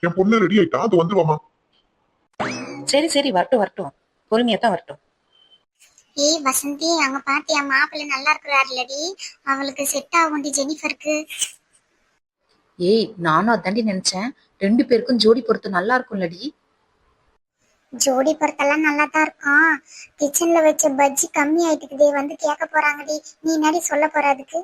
என் பொண்ணு ரெடி ஆயிட்டா, அது வந்துருவாமா. சரி சரி, வரட்டும் வரட்டும், பொறுமையா தான் வரட்டும். ஏய் வசந்தி, அங்க பாத்தியா மாப்பிள்ளை நல்லா இருக்கிறாருலடி, அவளுக்கு செட் ஆகும்டி ஜெனிஃபருக்கு. ஏய், நானும் அதாண்டி நினைச்சேன். 2 பேருக்கும் ஜோடி பொருத்தம் நல்லா இருக்கும்லடி. ஜோடி பொறுத்தெல்லாம் நல்லா தான் இருக்கும். கிச்சன்ல வச்ச பஜ்ஜி கம்மி ஆயிட்டுக்குதே, வந்து கேட்க போறாங்கடி. நீ என்னடி சொல்ல போற அதுக்கு?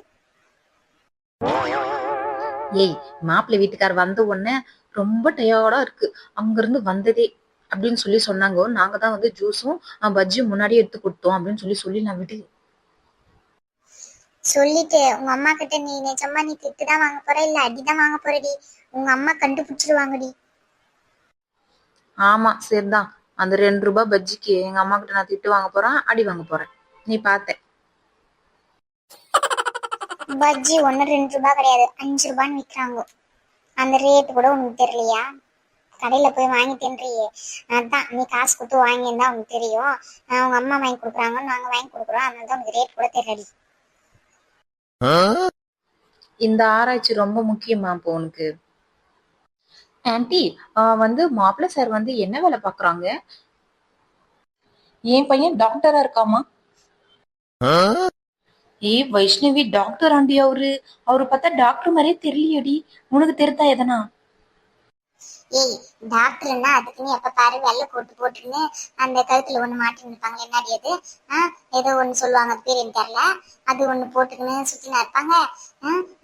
ஏய், மாப்பிள்ளை வீட்டுக்கார் வந்த உடனே ரொம்ப டயர்டா இருக்கு, அங்க இருந்து வந்ததே அப்படின்னு சொல்லி சொன்னாங்க. நாங்க தான் வந்து ஜூஸும் பஜ்ஜியும் முன்னாடியே எடுத்து கொடுத்தோம் அப்படின்னு சொல்லி நான் விடு. சொல்லிட்டு உங்க அம்மா கிட்ட நீ நிஜமா நீ திட்டு தான் வாங்க போற இல்ல அடிதான் வாங்க போறடி? உங்க அம்மா கண்டுபிடிச்சிருவாங்கடி. ஆமா சரிதான், அந்த 2 ரூபாய் பஜ்ஜிக்கு எங்க அம்மா கிட்ட நான் திட்டு வாங்க போறேன், அடி வாங்க போறேன். நீ பார்த்த. பஜ்ஜி 1-2 ரூபாய் கிடையாது, 5 ரூபான்னு விற்கிறாங்க. அந்த ரேட்டு கூட உனக்கு தெரியலையா? கடையில போய் வாங்கி தின்றியே, அதான் நீ காசு கொடுத்து வாங்கியிருந்தா உனக்கு தெரியும். உங்க அம்மா வாங்கி கொடுக்குறாங்க, நாங்க வாங்கி கொடுக்குறோம், அதனால தான் உனக்கு ரேட் கூட தெரியலடி. இந்த ஆராய்ச்சி ரொம்ப முக்கியமா இப்போ உனக்கு? ஆன்ட்டி, வந்து மாப்பிள்ளை சார் வந்து என்ன வேலை பாக்குறாங்க? என் பையன் டாக்டரா இருக்காமா. ஏய் வைஷ்ணவி, டாக்டர் ஆண்டி அவரு. அவரு பார்த்தா டாக்டர் மாதிரியே தெரியலையடி. உனக்கு தெரிந்தா எதனா? ஏய், டாக்டர்னா அதுக்குன்னு எப்ப பாரு வெள்ளை போட்டு போட்டுன்னு அந்த கழுத்துல ஒண்ணு மாட்டி நிற்பாங்க, என்னடி அது? ஏதோ ஒண்ணு சொல்லுவாங்க, அது பேர் எனக்கு தெரியல. அது ஒண்ணு போட்டுக்கின்னு சுத்தினா இருப்பாங்க.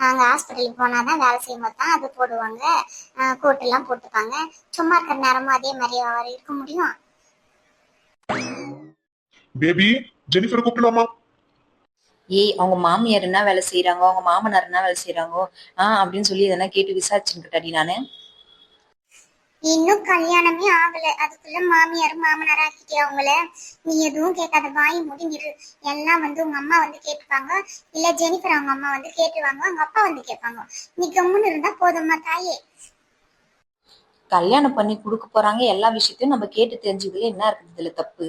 அங்க ஹாஸ்பிட்டலுக்கு போனாதான் வேலை செய்யும் போது தான் அது போடுவாங்க. கோட் எல்லாம் போட்டுப்பாங்க. சும்மா இருக்கிற நேரமும் அதே மாதிரி அவர் இருக்க முடியும்? பேபி, ஜெனிஃபர் கூப்பிடலாமா? ஏய், அவங்க மாமியார் என்ன வேலை செய்யறாங்க, அவங்க மாமனார் என்ன வேலை செய்யறாங்கோ அப்படின்னு சொல்லி எதனா கேட்டு விசாரிச்சுக்கிட்டாடி நானு. இன்னும் கல்யாணமே ஆகல, அதுக்குள்ள மாமியார் மாமனார் ஆக்கிட்டே அவங்கள. நீ எதுவும் கேட்காத, வாய் மூடி நிறு. எல்லாம் வந்து உங்க அம்மா வந்து கேட்டுப்பாங்க, இல்ல ஜெனிஃபர் அவங்க அம்மா வந்து கேட்டுவாங்க, அவங்க அப்பா வந்து கேட்பாங்க. நீ கம்முன்னு இருந்தா போதும்மா தாயே. கல்யாணம் பண்ணி கொடுக்க போறாங்க, எல்லா விஷயத்தையும் நம்ம கேட்டு தெரிஞ்சுக்கல, என்ன இருக்குது இதுல தப்பு?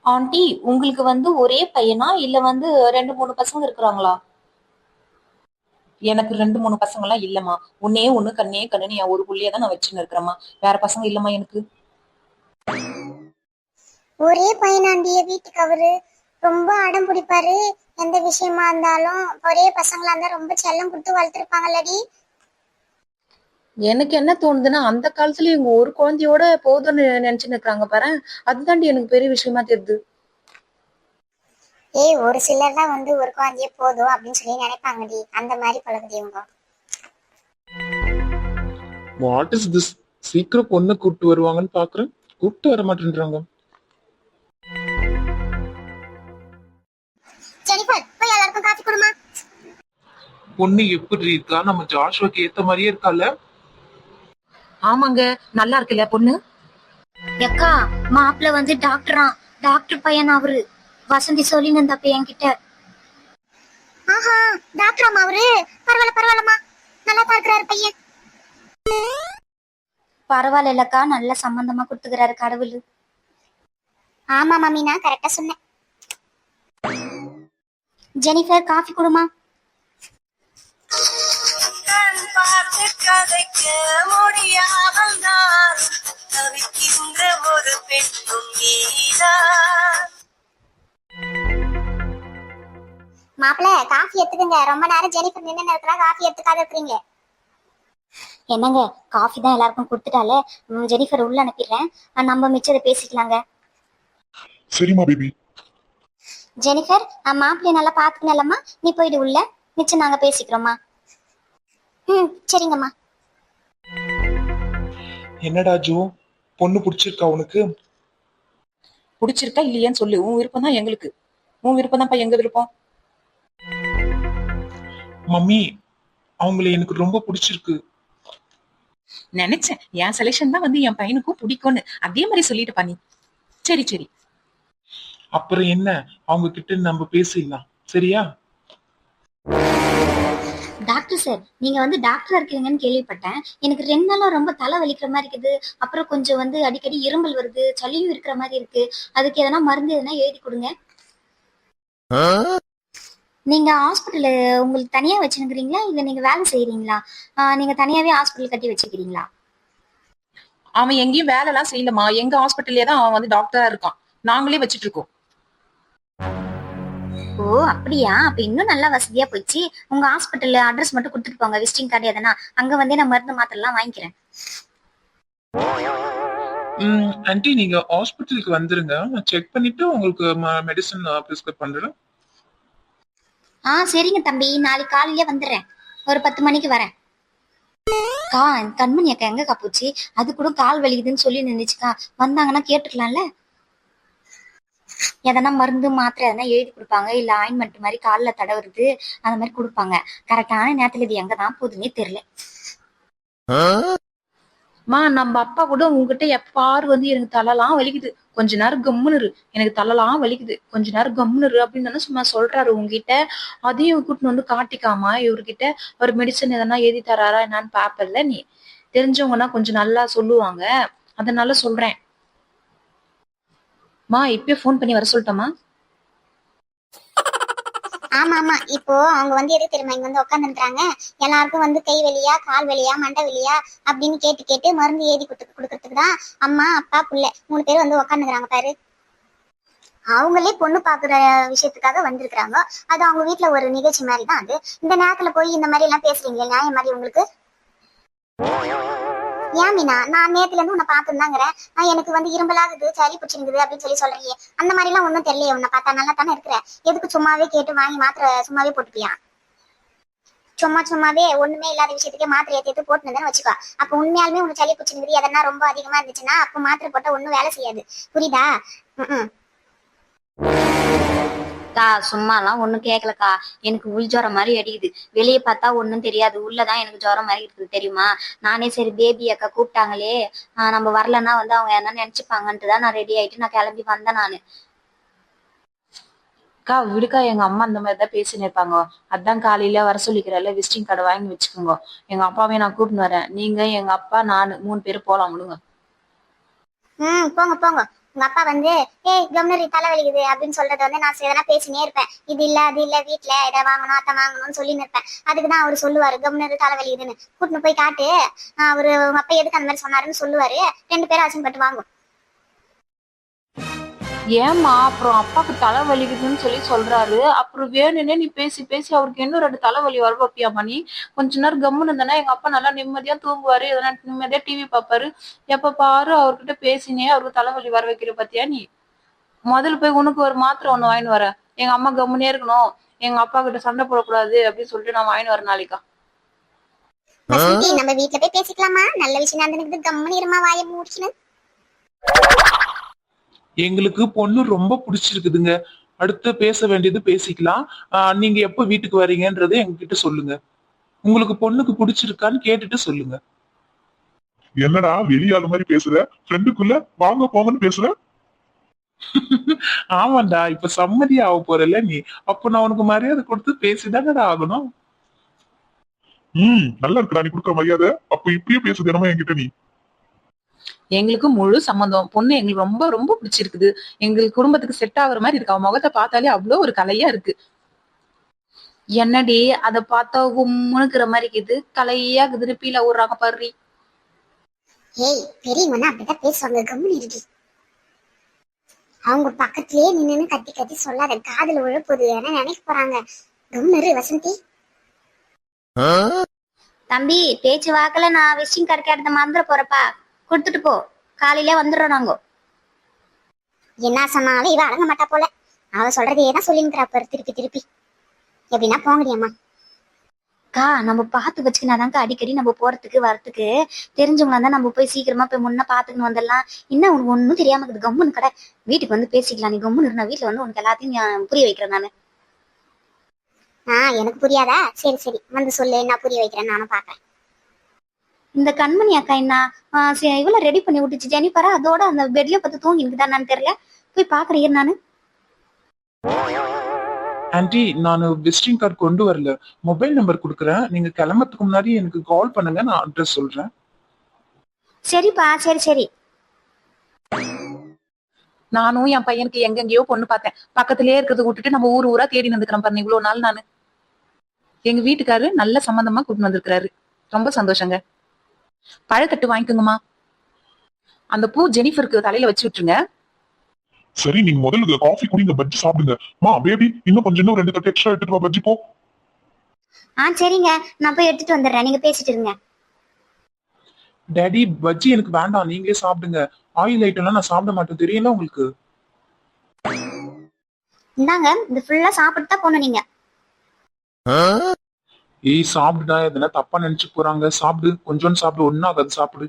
ஆண்டி, உங்களுக்கு வந்து ஒரே பையனா இல்ல வந்து 2-3 பசங்க இருக்கிறாங்களா? எனக்கு 2-3 பசங்க எல்லாம் இல்லம்மா. ஒன்னே ஒண்ணு, கண்ணே கண்ணுன்னு என் ஒரு புள்ளைய தான் நான் வச்சுன்னு இருக்கிறேம்மா. வேற பசங்க இல்லம்மா எனக்கு. ஒரே பையனாண்டிய வீட்டுக்கு அவரு ரொம்ப அடம் பிடிப்பாரு. எந்த விஷயமா இருந்தாலும் ஒரே பசங்களா இருந்தா ரொம்ப செல்லம் கொடுத்து வளர்த்துருப்பாங்கல்லடி. எனக்கு என்ன தோணுதுன்னா, அந்த காலத்துல இவங்க ஒரு குழந்தையோட போதும்னு நினைச்சுன்னு இருக்கிறாங்க பாரு. அதுதாண்டி எனக்கு பெரிய விஷயமா தெரியுது. ஏய், ஒரு சிலர் தான் வந்து ஒரு குழந்தைய போதும் அப்படின்னு சொல்லி நினைப்பாங்கடி, அந்த மாதிரி பழகுது இவங்க. What is this? சீக்கிரம் பொண்ணு கூப்பிட்டு வருவாங்கன்னு பாக்குறேன், கூப்பிட்டு வர மாட்டேன்றாங்க. ஜெனிஃபர், போய் எல்லாருக்கும் காஃபி கொடுமா. பொண்ணு எப்படி இருக்கா? நம்ம ஜாஷுவாக்கு ஏத்த மாதிரியே இருக்கால? ஆமாங்க, நல்லா இருக்குல்ல பொண்ணு? எக்கா, மாப்பிள்ள வந்து டாக்டரா, டாக்டர் பையன் அவரு. வசந்தி சொல்லின்னு இருந்தப்ப என்கிட்ட. ஆஹா, டாக்டராமா அவரு? பரவாயில்ல பரவாயில்லம்மா, நல்லா பாக்குறாரு பையன். பரவாயில்ல இல்லக்கா, நல்ல சம்பந்தமா கொடுத்துக்கிறாரு கடவுள். ஆமா மாமி, நான் கரெக்டா சொன்னேன். ஜெனிஃபர், காஃபி கொடுமா. மாப்பிள்ள, காஃபி எடுத்துக்கங்க. ரொம்ப நேரம் ஜெனிஃபர் நின்று இருக்கிறா, காஃபி எடுத்துக்காத இருக்கிறீங்க. என்னங்க, காஃபி தான் எல்லாருக்கும் கொடுத்துட்டாலே. ஜெனிஃபர் உள்ள அனுப்பிடுறேன், நம்ம மிச்சத்தை பேசிக்கலாங்க. சரிம்மா பேபி. ஜெனிஃபர், மாப்பிள்ளைய நல்லா பாத்துக்கலாமா? நீ போயிடு உள்ள, மிச்சம் நாங்க பேசிக்கிறோமா. சரிங்கம்மா. என்னடா ஜோ, பொண்ணு பிடிச்சிருக்கா உனக்கு? பிடிச்சிருக்கா இல்லையான்னு சொல்லு. உன் விருப்பம் தான் எங்களுக்கு, உன் விருப்பம் தான்ப்பா எங்க விருப்பம். மம்மி, அவங்கள எனக்கு ரொம்ப பிடிச்சிருக்கு. நினைச்சேன் என் செலெக்ஷன் தான் வந்து என் பையனுக்கும் பிடிக்கும்னு. அதே மாதிரி சொல்லிட்டு பண்ணி. சரி சரி. அப்புறம் என்ன, அவங்க கிட்ட நம்ம பேசிடலாம், சரியா? டாக்டர் சார், நீங்க வந்து டாக்டரா இருக்கீங்கன்னு கேள்விப்பட்டேன். எனக்கு 2 நாளா ரொம்ப தலை வலிக்கிற மாதிரி இருக்குது. அப்புறம் கொஞ்சம் வந்து அடிக்கடி இருமல் வருது, சளியும் இருக்கிற மாதிரி இருக்கு. அதுக்கு எதனா மருந்து எதனா எழுதி கொடுங்க. நீங்க ஹாஸ்பிட்டல் உங்களுக்கு தனியா வச்சுருக்கிறீங்களா இல்ல நீங்க வேலை செய்யறீங்களா? நீங்க தனியாவே ஹாஸ்பிட்டல் கட்டி வச்சுக்கிறீங்களா? அவன் எங்கேயும் வேலை எல்லாம் செய்யலமா, எங்க ஹாஸ்பிட்டல்லே தான் அவன் வந்து டாக்டரா இருக்கான். நாங்களே வச்சிட்டு இருக்கோம். ஓ அப்படியா? அப்ப இன்னும் நல்லா வசதியா போச்சு. உங்க ஹாஸ்பிட்டல் அட்ரஸ் மட்டும் கொடுத்துட்டு போங்க, விசிட்டிங் கார்டு எதனா. அங்க வந்து நான் மருந்து மாத்திரை எல்லாம் வாங்கிக்கிறேன். ஆன்ட்டி நீங்க ஹாஸ்பிட்டலுக்கு வந்துருங்க, நான் செக் பண்ணிட்டு உங்களுக்கு மெடிசன் பிரிஸ்கிரைப் பண்றேன். சரிங்க தம்பி, நாளைக்கு காலையிலே வந்துடுறேன். ஒரு 10 மணிக்கு வரேன். கா கண்மணி அக்கா எங்கக்கா போச்சு? அது கூட கால் வலிக்குதுன்னு சொல்லி நின்றுச்சுக்கா. வந்தாங்கன்னா கேட்டுக்கலாம்ல. எதனா மருந்து மாத்திரை எதனா எழுதி கொடுப்பாங்க, இல்ல ஆயின்மெண்ட் மாதிரி காலில் தடவுறது அந்த மாதிரி கொடுப்பாங்க. கரெக்டான நேரத்துல இது எங்கதான் போகுதுன்னே தெரியல. நம்ம அப்பா கூட உங்ககிட்ட எப்பாரு வந்து எனக்கு தலைலாம் வலிக்குது, கொஞ்ச நேரம் கம்முன்னு இரு, எனக்கு தலைலாம் வலிக்குது, கொஞ்ச நேரம் கம்முன்னு இரு அப்படின்னு தானே சும்மா சொல்றாரு உங்ககிட்ட. அதையும் கூட்டின்னு வந்து காட்டிக்காம இவர்கிட்ட ஒரு மெடிசன் எதனா எழுதி தராரா என்னன்னு பாப்பல்ல நீ. தெரிஞ்சவங்கன்னா கொஞ்சம் நல்லா சொல்லுவாங்க, அதனால சொல்றேன். இப்பயே போன் பண்ணி வர சொல்லட்டமா? ஆமா ஆமா, இப்போ அவங்க வந்து எது தெரியுமா இங்க வந்து உட்காந்துருக்காங்க. எல்லாருக்கும் வந்து கை வலியா, கால் வலியா, மண்டை வலியா அப்படின்னு கேட்டு கேட்டு மருந்து எழுதி கொடுக்கறதுக்கு தான் அம்மா அப்பா புள்ள 3 பேர் வந்து உட்காந்துக்கிறாங்க பாரு. அவங்களே பொண்ணு பாக்குற விஷயத்துக்காக வந்திருக்கிறாங்க. அது அவங்க வீட்டுல ஒரு நிகழ்ச்சி மாதிரி தான் அது. இந்த நேரத்துல போய் இந்த மாதிரி எல்லாம் பேசுறீங்களே, நியாயம் மாதிரி உங்களுக்கு? ஏன் மீனா, நான் நேத்துல இருந்து உன்னை பாத்துருந்தாங்கிறேன். எனக்கு வந்து இரும்பலாகுது, சளி பிடிச்சிருக்குது அப்படின்னு சொல்லி சொல்றீங்க. அந்த மாதிரி எல்லாம் ஒன்னும் தெரியல. உன்னை பார்த்தா நல்லா தானே இருக்கிற. எதுக்கு சும்மாவே கேட்டு வாங்கி மாத்திரை சும்மாவே போட்டுப்பியா? சும்மாவே ஒண்ணுமே இல்லாத விஷயத்துக்கே மாத்திரை ஏற்றி போட்டுனதுன்னு வச்சுக்கோ. அப்ப உண்மையாலுமே உனக்கு சளி பிடிச்சிருக்குது எதனா ரொம்ப அதிகமா இருந்துச்சுன்னா அப்ப மாத்திரை போட்டா ஒண்ணும் வேலை செய்யாது. புரியுதா? கா சும்மாலாம் ஒண்ணும் கேட்கலக்கா. எனக்கு உள் ஜுரம் மாதிரி அடிக்குது. வெளியே பார்த்தா ஒன்னும் தெரியாது, உள்ளதான் எனக்கு ஜுரம் மாதிரி இருக்குது தெரியுமா. நானே சரி பேபி அக்கா கூப்பிட்டாங்களே, நம்ம வரலன்னா வந்து அவங்க என்ன நினைச்சுப்பாங்கன்ட்டு தான் நான் ரெடி ஆயிட்டு நான் கிளம்பி வந்தேன் நானு. அக்கா விடுக்கா, எங்க அம்மா அந்த மாதிரிதான் பேசின்னு இருப்பாங்க. அதான் காலையில வர சொல்லிக்கிறல்ல, விசிட்டிங் கார்டு வாங்கி வச்சுக்கோங்க. எங்க அப்பாவையும் நான் கூப்பிட்டு வரேன். நீங்க எங்க அப்பா நான் 3 பேரும் போலாம் விடுங்க. போங்க போங்க. உங்க அப்பா வந்து கவர்னர் தலை வலிக்குது அப்படின்னு சொல்றது வந்து நான் எதனா பேசினே இருப்பேன். இது இல்ல அது இல்ல, வீட்டுல இதை வாங்கணும் அத்தை வாங்கணும்னு சொல்லின்னு இருப்பேன். அதுக்குதான் அவரு சொல்லுவாரு கவர்னர் தலை வலிக்குதுன்னு. கூட்டின்னு போய் காட்டு, அவரு உங்க அப்பா எதுக்கு அந்த மாதிரி சொன்னாருன்னு சொல்லுவாரு. 2 பேரும் ஆசைப்பட்டு வாங்கும். ஏமா அப்புறம் அப்பாக்கு தலை வலிக்குதுன்னு சொல்லி சொல்றாரு, அப்புறம் வேணும்னே நீ பேசி பேசி அவருக்கு இன்னும் 2 தலைவலி வர வைப்பியாமா நீ? கொஞ்ச நேரம் கம்முன்னு இருந்தானா எங்க அப்பா நல்லா நிம்மதியா தூங்குவாரு, எதனா நிம்மதியா டிவி பாப்பாரு. எப்ப பாரு அவர்கிட்ட பேசினே அவருக்கு தலைவலி வர வைக்கிற பத்தியா நீ? முதல்ல போய் உனக்கு ஒரு மாத்திரை ஒண்ணு வாங்கிட்டு வரேன். எங்க அம்மா கம்முனே இருக்கணும், எங்க அப்பா கிட்ட சண்டை போடக்கூடாது அப்படின்னு சொல்லிட்டு நான் வாங்கிட்டு வரேன் நாளைக்கா. நம்ம வீட்டுல போய் பேசிக்கலாமா? நல்ல விஷயம் நடந்துருக்கு, கம்முனு இருமா, வாயை மூடிச்சுன்னு. எங்களுக்கு பொண்ணு ரொம்ப பிடிச்சிருக்குதுங்க. அடுத்து பேச வேண்டியது பேசிக்கலாம். நீங்க எப்ப வீட்டுக்கு வரீங்கன்றதை எங்ககிட்ட சொல்லுங்க. உங்களுக்கு பொண்ணுக்கு பிடிச்சிருக்கான்னு கேட்டுட்டு சொல்லுங்க. என்னடா வெளியாத மாதிரி பேசுற? ஃப்ரெண்டுக்குள்ள வாங்க போங்கன்னு பேசுற? ஆமாண்டா, இப்ப சம்மதி ஆக போறல நீ. அப்ப நான் உனக்கு மரியாதை கொடுத்து பேசிதானடா ஆகணும். நல்லா இருக்குடா நீ கொடுக்குற மரியாதை. அப்ப இப்பயே பேசுது என்னமோ என்கிட்ட நீ. எங்களுக்கு முழு சம்மந்தம். பொண்ணு எங்களுக்கு ரொம்ப ரொம்ப பிடிச்சிருக்குது. எங்களுக்கு குடும்பத்துக்கு செட் ஆகுற மாதிரி இருக்கு. அவன் முகத்தை பார்த்தாலே அவ்வளவு ஒரு கலையா இருக்கு. என்னடி அதை பார்த்தா உம்முனுக்குற மாதிரி இருக்குது, கலையா இருக்குது, பீல ஊடுறாங்க பாரு. பெரியவனா அப்படிதான் பேசுவாங்க, கம்முனு இருக்கு. அவங்க பக்கத்திலேயே நின்னு கத்தி கத்தி சொல்லாத, காதுல விழப்போது, என்ன நினைக்க போறாங்க. கம்முனு வசந்தி. தம்பி பேச்சு வாக்கல நான் விசிட்டிங் கார்டு கேட்டத மறந்துட போறப்பா. கொடுத்துட்டு போ, காலையில வந்துடுறோம் நாங்க. என்ன சொன்னாலும் இவ அடங்க மாட்டா போல. அவ சொல்றதே தான் சொல்லிங்கிறா பாரு திருப்பி திருப்பி. எப்படின்னா போங்கடியம்மா. கா நம்ம பார்த்து வச்சுக்கினாதாங்க அடிக்கடி நம்ம போறதுக்கு வரத்துக்கு. தெரிஞ்சவங்களா தான் நம்ம போய் சீக்கிரமா போய் முன்ன பாத்துக்கணும் வந்துடலாம். இன்னும் உனக்கு ஒன்னும் தெரியாம இருக்குது, கம்முன்னு கடை. வீட்டுக்கு வந்து பேசிக்கலாம், நீ கம்முன்னு இருந்தா வீட்டுல வந்து உனக்கு எல்லாத்தையும் புரிய வைக்கிறேன் நானு. எனக்கு புரியாதா? சரி சரி வந்து சொல்லு, நான் புரிய வைக்கிறேன், நானும் பாக்குறேன். இந்த கண்மணி அக்கா என்ன இவ்வளவு ரெடி பண்ணி விட்டுச்சு ஜெனிஃபரா, அதோட அந்த பெட்ல பார்த்து தூங்கி இருக்குதான்னு தெரியல. போய் பாக்குறேன் நானு. ஆன்ட்டி, நான் விசிட்டிங் கார்டு கொண்டு வரல. மொபைல் நம்பர் கொடுக்குறேன், நீங்க கிளம்புறதுக்கு முன்னாடி எனக்கு கால் பண்ணுங்க, நான் அட்ரஸ் சொல்றேன். சரிப்பா, சரி சரி. நானும் என் பையனுக்கு எங்கெங்கயோ பொண்ணு பார்த்தேன். பக்கத்திலேயே இருக்கிறத விட்டுட்டு நம்ம ஊர் ஊரா தேடி வந்துக்கிறேன் பாருங்க இவ்வளவு நாள் நானு. எங்க வீட்டுக்காரு நல்ல சம்பந்தமா கூட்டிட்டு வந்திருக்கிறாரு. ரொம்ப சந்தோஷங்க. பழத்தட்டு வாங்கிக்கோங்கம்மா. அந்த பூ ஜெனிஃபருக்கு தலையில வச்சு விட்டுருங்க. சரி, நீங்க முதல்ல காஃபி குடிங்க, பஜ்ஜி சாப்பிடுங்க. பேபி இன்னும் 2 தட்டு எக்ஸ்ட்ரா எடுத்துட்டு வா, பஜ்ஜி போ. சரிங்க, நான் போய் எடுத்துட்டு வந்துடுறேன், நீங்க பேசிட்டு இருங்க. டேடி பஜ்ஜி எனக்கு வேண்டாம், நீங்களே சாப்பிடுங்க. ஆயில் ஐட்டம் எல்லாம் நான் சாப்பிட மாட்டேன், தெரியல உங்களுக்கு. இந்தாங்க, இது ஃபுல்லா சாப்பிட்டு தான் போகணும் நீங்க. ஏய் சாப்பிடுடா, எதனா தப்பா நினைச்சு போறாங்க. சாப்பிடு, கொஞ்சோண்டு சாப்பிடு, ஒன்னும் ஆகாது, சாப்பிடு.